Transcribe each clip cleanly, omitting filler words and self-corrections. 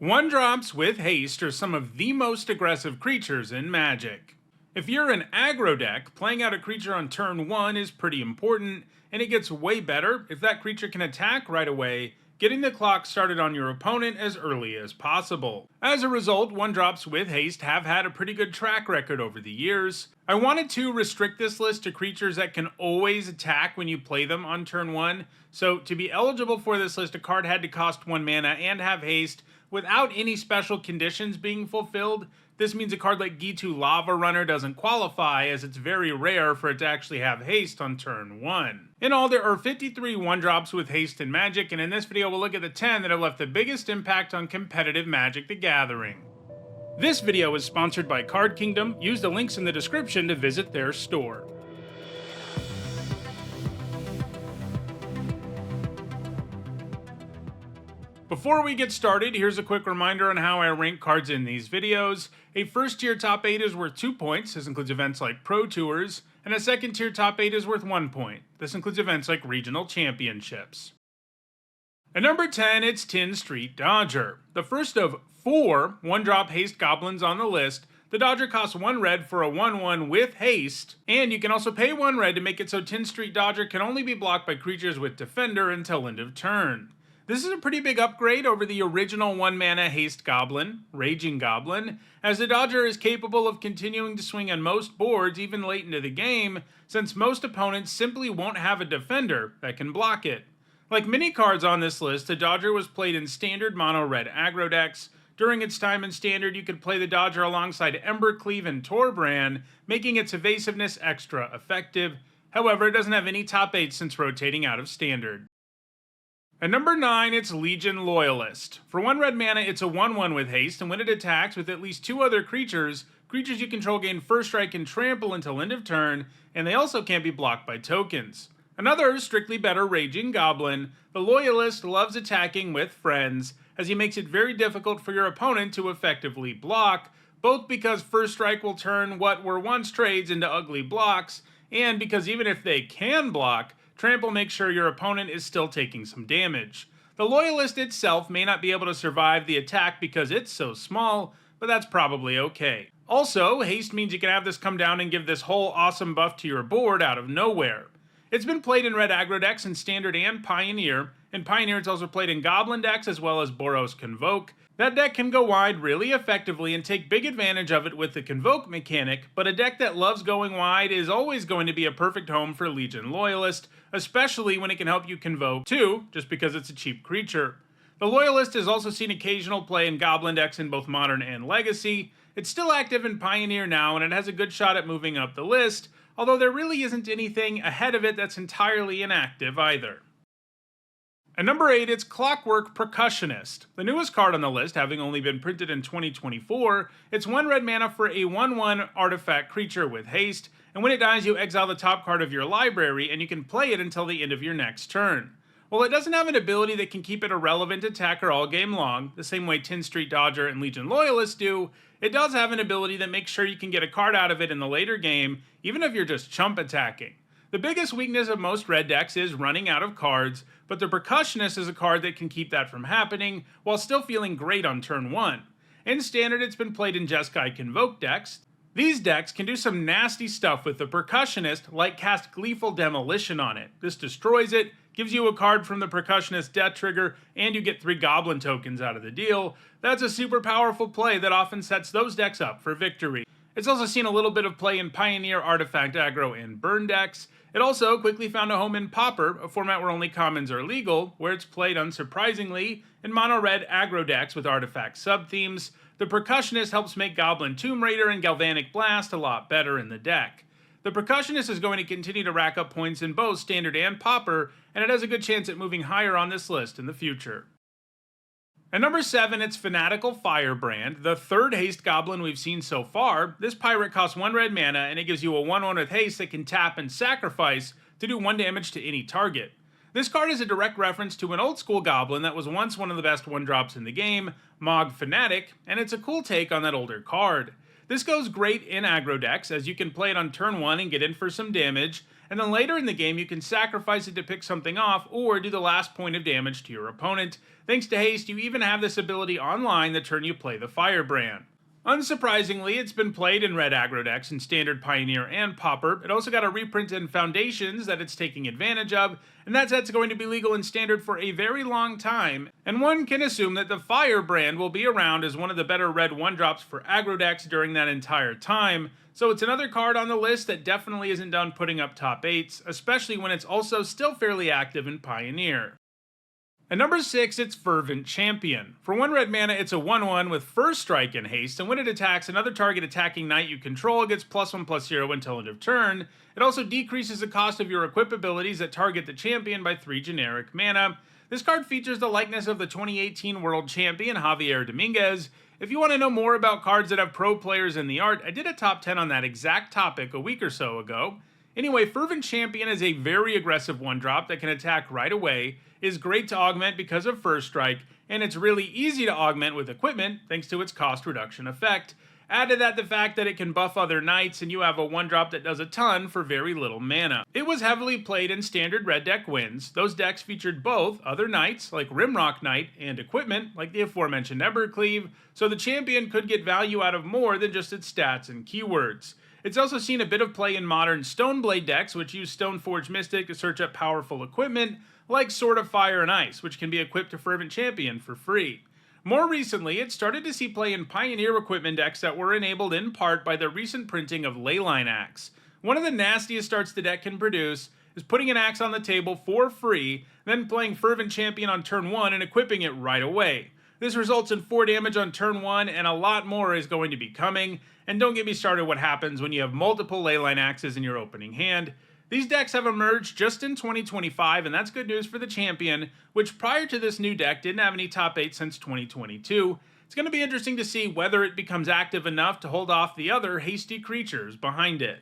1-drops with Haste are some of the most aggressive creatures in Magic. If you're an aggro deck, playing out a creature on turn 1 is pretty important, and it gets way better if that creature can attack right away, getting the clock started on your opponent as early as possible. As a result, 1-drops with Haste have had a pretty good track record over the years. I wanted to restrict this list to creatures that can always attack when you play them on turn 1, so to be eligible for this list, a card had to cost 1 mana and have Haste without any special conditions being fulfilled. This means a card like Gitu Lava Runner doesn't qualify, as it's very rare for it to actually have Haste on turn 1. In all, there are 53 1-drops with Haste in Magic, and in this video we'll look at the 10 that have left the biggest impact on competitive Magic the Gathering. This video is sponsored by Card Kingdom. Use the links in the description to visit their store. Before we get started, here's a quick reminder on how I rank cards in these videos. A first tier top 8 is worth 2 points, this includes events like Pro Tours, and a second tier top 8 is worth 1 point. This includes events like Regional Championships. At number 10, it's Tin Street Dodger. The first of 4 1-drop Haste Goblins on the list. The Dodger costs 1 red for a 1/1 with Haste, and you can also pay 1 red to make it so Tin Street Dodger can only be blocked by creatures with Defender until end of turn. This is a pretty big upgrade over the original 1-mana Haste Goblin, Raging Goblin, as the Dodger is capable of continuing to swing on most boards even late into the game, since most opponents simply won't have a defender that can block it. Like many cards on this list, the Dodger was played in standard mono-red aggro decks. During its time in standard, you could play the Dodger alongside Embercleave and Torbrand, making its evasiveness extra effective. However, it doesn't have any top 8 since rotating out of standard. At number 9, it's Legion Loyalist. For 1 red mana, it's a 1/1 with Haste, and when it attacks with at least 2 other creatures you control gain First Strike and Trample until end of turn, and they also can't be blocked by tokens. Another strictly better Raging Goblin, the Loyalist loves attacking with friends, as he makes it very difficult for your opponent to effectively block, both because First Strike will turn what were once trades into ugly blocks, and because even if they can block, Trample makes sure your opponent is still taking some damage. The Loyalist itself may not be able to survive the attack because it's so small, but that's probably okay. Also, Haste means you can have this come down and give this whole awesome buff to your board out of nowhere. It's been played in red aggro decks in Standard and Pioneer. In Pioneer it's also played in Goblin decks as well as Boros Convoke. That deck can go wide really effectively and take big advantage of it with the Convoke mechanic, but a deck that loves going wide is always going to be a perfect home for Legion Loyalist, especially when it can help you Convoke too, just because it's a cheap creature. The Loyalist has also seen occasional play in Goblin decks in both Modern and Legacy. It's still active in Pioneer now, and it has a good shot at moving up the list, although there really isn't anything ahead of it that's entirely inactive either. At number 8, it's Clockwork Percussionist. The newest card on the list, having only been printed in 2024, it's 1 red mana for a 1/1 artifact creature with Haste, and when it dies you exile the top card of your library and you can play it until the end of your next turn. While it doesn't have an ability that can keep it a relevant attacker all game long, the same way Tin Street Dodger and Legion Loyalist do, it does have an ability that makes sure you can get a card out of it in the later game, even if you're just chump attacking. The biggest weakness of most red decks is running out of cards, but the Percussionist is a card that can keep that from happening while still feeling great on turn 1. In Standard, it's been played in Jeskai Convoke decks. These decks can do some nasty stuff with the Percussionist, like cast Gleeful Demolition on it. This destroys it, gives you a card from the Percussionist death trigger, and you get 3 Goblin tokens out of the deal. That's a super powerful play that often sets those decks up for victory. It's also seen a little bit of play in Pioneer, Artifact Aggro, and Burn decks. It also quickly found a home in Pauper, a format where only commons are legal, where it's played unsurprisingly in mono-red aggro decks with artifact sub-themes. The Percussionist helps make Goblin Tomb Raider and Galvanic Blast a lot better in the deck. The Percussionist is going to continue to rack up points in both Standard and Pauper, and it has a good chance at moving higher on this list in the future. At number 7, it's Fanatical Firebrand, the 3rd Haste Goblin we've seen so far. This pirate costs 1 red mana, and it gives you a 1/1 with Haste that can tap and sacrifice to do 1 damage to any target. This card is a direct reference to an old school Goblin that was once one of the best 1-drops in the game, Mog Fanatic, and it's a cool take on that older card. This goes great in aggro decks, as you can play it on turn 1 and get in for some damage, and then later in the game you can sacrifice it to pick something off or do the last point of damage to your opponent. Thanks to Haste, you even have this ability online the turn you play the Firebrand. Unsurprisingly, it's been played in red aggro decks in Standard, Pioneer, and Pauper. It also got a reprint in Foundations that it's taking advantage of, and that set's going to be legal in Standard for a very long time, and one can assume that the Firebrand will be around as one of the better red 1-drops for aggro decks during that entire time, so it's another card on the list that definitely isn't done putting up top 8s, especially when it's also still fairly active in Pioneer. At number 6, it's Fervent Champion. For 1 red mana, it's a 1/1 with First Strike and Haste, and when it attacks, another target attacking knight you control gets +1/+0 until end of turn. It also decreases the cost of your equip abilities that target the champion by 3 generic mana. This card features the likeness of the 2018 World Champion Javier Dominguez. If you want to know more about cards that have pro players in the art, I did a top 10 on that exact topic a week or so ago. Anyway, Fervent Champion is a very aggressive 1-drop that can attack right away, is great to augment because of First Strike, and it's really easy to augment with equipment thanks to its cost reduction effect. Add to that the fact that it can buff other knights, and you have a 1-drop that does a ton for very little mana. It was heavily played in Standard red deck wins. Those decks featured both other knights, like Rimrock Knight, and equipment, like the aforementioned Embercleave, so the champion could get value out of more than just its stats and keywords. It's also seen a bit of play in modern Stoneblade decks, which use Stoneforge Mystic to search up powerful equipment, like Sword of Fire and Ice, which can be equipped to Fervent Champion for free. More recently, it started to see play in Pioneer equipment decks that were enabled in part by the recent printing of Leyline Axe. One of the nastiest starts the deck can produce is putting an axe on the table for free, then playing Fervent Champion on turn 1 and equipping it right away. This results in 4 damage on turn 1, and a lot more is going to be coming, and don't get me started what happens when you have multiple Leyline Axes in your opening hand. These decks have emerged just in 2025, and that's good news for the champion, which prior to this new deck didn't have any top 8 since 2022. It's going to be interesting to see whether it becomes active enough to hold off the other hasty creatures behind it.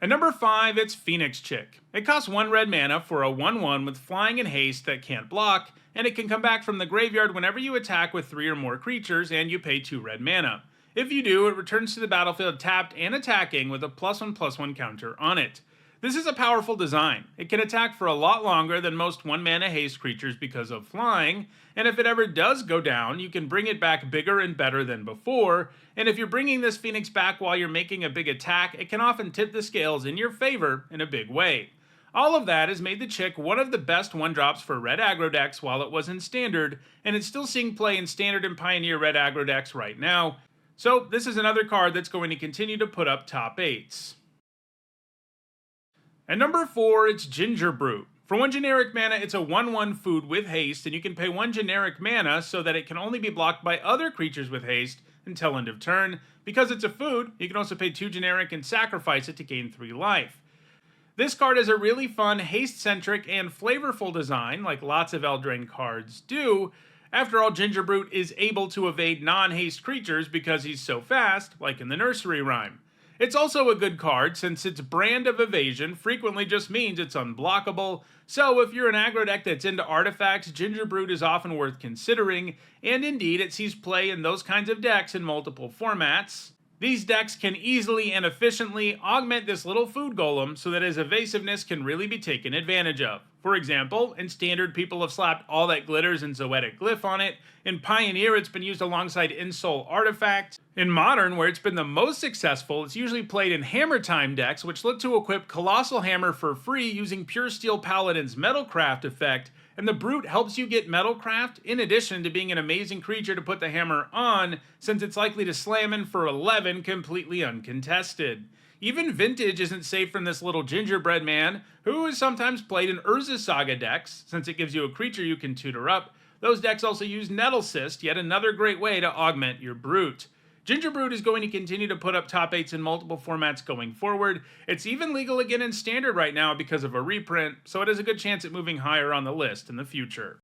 At number 5, it's Phoenix Chick. It costs 1 red mana for a 1/1 with flying and haste that can't block, and it can come back from the graveyard whenever you attack with 3 or more creatures and you pay 2 red mana. If you do, it returns to the battlefield tapped and attacking with a +1/+1 counter on it. This is a powerful design. It can attack for a lot longer than most 1-mana haste creatures because of flying, and if it ever does go down, you can bring it back bigger and better than before, and if you're bringing this Phoenix back while you're making a big attack, it can often tip the scales in your favor in a big way. All of that has made the Chick one of the best 1-drops for red aggro decks while it was in Standard, and it's still seeing play in Standard and Pioneer red aggro decks right now. So this is another card that's going to continue to put up top 8s. At number 4, it's Gingerbrute. For 1 generic mana, it's a 1/1 food with haste, and you can pay 1 generic mana so that it can only be blocked by other creatures with haste until end of turn. Because it's a food, you can also pay 2 generic and sacrifice it to gain 3 life. This card is a really fun, haste-centric, and flavorful design, like lots of Eldraine cards do. After all, Gingerbrute is able to evade non-haste creatures because he's so fast, like in the nursery rhyme. It's also a good card since its brand of evasion frequently just means it's unblockable, so if you're an aggro deck that's into artifacts, Gingerbrute is often worth considering, and indeed it sees play in those kinds of decks in multiple formats. These decks can easily and efficiently augment this little food golem so that his evasiveness can really be taken advantage of. For example, in Standard, people have slapped All That Glitters and Zoetic Glyph on it. In Pioneer, it's been used alongside Insoul Artifact. In Modern, where it's been the most successful, it's usually played in Hammer Time decks, which look to equip Colossal Hammer for free using Pure Steel Paladin's Metalcraft effect, and the Brute helps you get Metalcraft in addition to being an amazing creature to put the hammer on, since it's likely to slam in for 11 completely uncontested. Even Vintage isn't safe from this little gingerbread man, who is sometimes played in Urza Saga decks, since it gives you a creature you can tutor up. Those decks also use Nettle Cyst, yet another great way to augment your Brute. Gingerbrute is going to continue to put up top 8s in multiple formats going forward. It's even legal again in Standard right now because of a reprint, so it has a good chance at moving higher on the list in the future.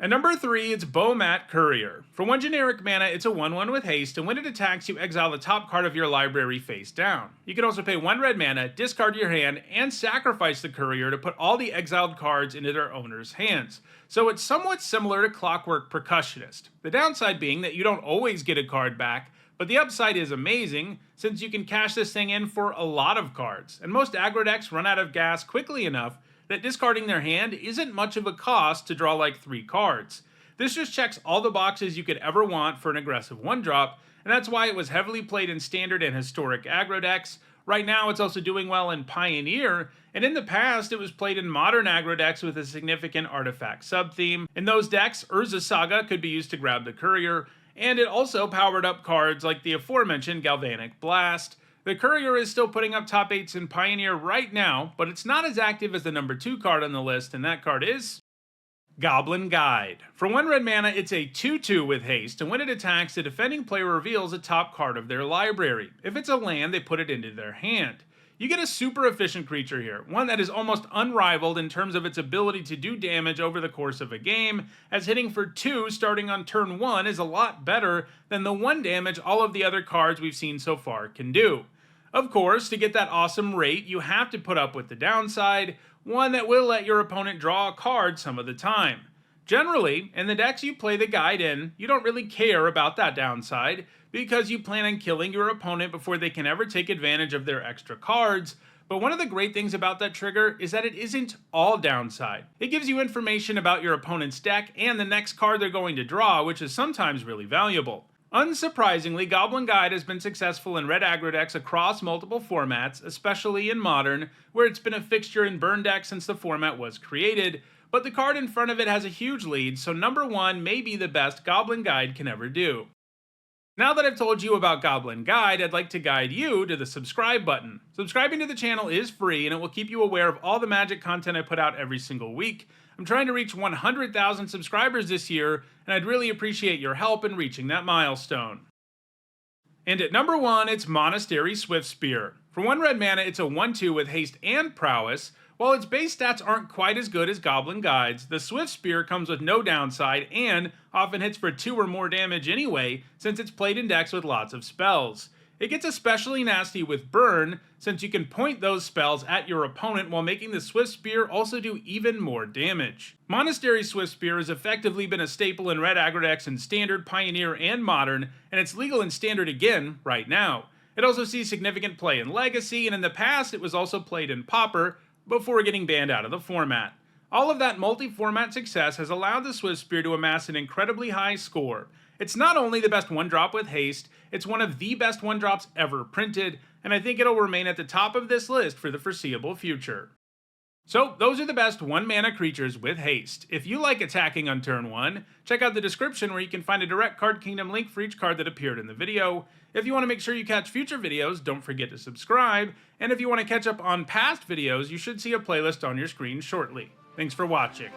At number 3, it's Bomat Courier. For 1 generic mana, it's a 1/1 with haste, and when it attacks, you exile the top card of your library face down. You can also pay 1 red mana, discard your hand, and sacrifice the Courier to put all the exiled cards into their owner's hands. So it's somewhat similar to Clockwork Percussionist. The downside being that you don't always get a card back, But the upside is amazing, since you can cash this thing in for a lot of cards, and most aggro decks run out of gas quickly enough that discarding their hand isn't much of a cost to draw like 3 cards. This just checks all the boxes you could ever want for an aggressive 1-drop, and that's why it was heavily played in standard and historic aggro decks. Right now it's also doing well in Pioneer, and in the past it was played in modern aggro decks with a significant artifact sub-theme. In those decks, Urza Saga could be used to grab the Courier, and it also powered up cards like the aforementioned Galvanic Blast. The Courier is still putting up top 8s in Pioneer right now, but it's not as active as the number 2 card on the list, and that card is Goblin Guide. For 1 red mana, it's a 2/2 with haste, and when it attacks, the defending player reveals a top card of their library. If it's a land, they put it into their hand. You get a super efficient creature here, one that is almost unrivaled in terms of its ability to do damage over the course of a game, as hitting for 2 starting on turn 1 is a lot better than the 1 damage all of the other cards we've seen so far can do. Of course, to get that awesome rate, you have to put up with the downside, one that will let your opponent draw a card some of the time. Generally, in the decks you play the guide in, you don't really care about that downside, because you plan on killing your opponent before they can ever take advantage of their extra cards. But one of the great things about that trigger is that it isn't all downside. It gives you information about your opponent's deck and the next card they're going to draw, which is sometimes really valuable. Unsurprisingly, Goblin Guide has been successful in red aggro decks across multiple formats, especially in Modern, where it's been a fixture in burn decks since the format was created, but the card in front of it has a huge lead, so number 1 may be the best Goblin Guide can ever do. Now that I've told you about Goblin Guide, I'd like to guide you to the subscribe button. Subscribing to the channel is free, and it will keep you aware of all the Magic content I put out every single week. I'm trying to reach 100,000 subscribers this year, and I'd really appreciate your help in reaching that milestone. And at number 1, it's Monastery Swiftspear. For 1 red mana, it's a 1/2 with haste and prowess. While its base stats aren't quite as good as Goblin Guide's, the Swiftspear comes with no downside and often hits for 2 or more damage anyway, since it's played in decks with lots of spells. It gets especially nasty with burn, since you can point those spells at your opponent while making the Swiftspear also do even more damage. Monastery Swiftspear has effectively been a staple in red aggro decks in Standard, Pioneer, and Modern, and it's legal in Standard again right now. It also sees significant play in Legacy, and in the past it was also played in Pauper, before getting banned out of the format. All of that multi-format success has allowed the Swiftspear to amass an incredibly high score. It's not only the best 1-drop with haste, it's one of the best 1-drops ever printed, and I think it'll remain at the top of this list for the foreseeable future. So, those are the best 1-mana creatures with haste. If you like attacking on turn 1, check out the description where you can find a direct Card Kingdom link for each card that appeared in the video. If you want to make sure you catch future videos, don't forget to subscribe, and if you want to catch up on past videos, you should see a playlist on your screen shortly. Thanks for watching.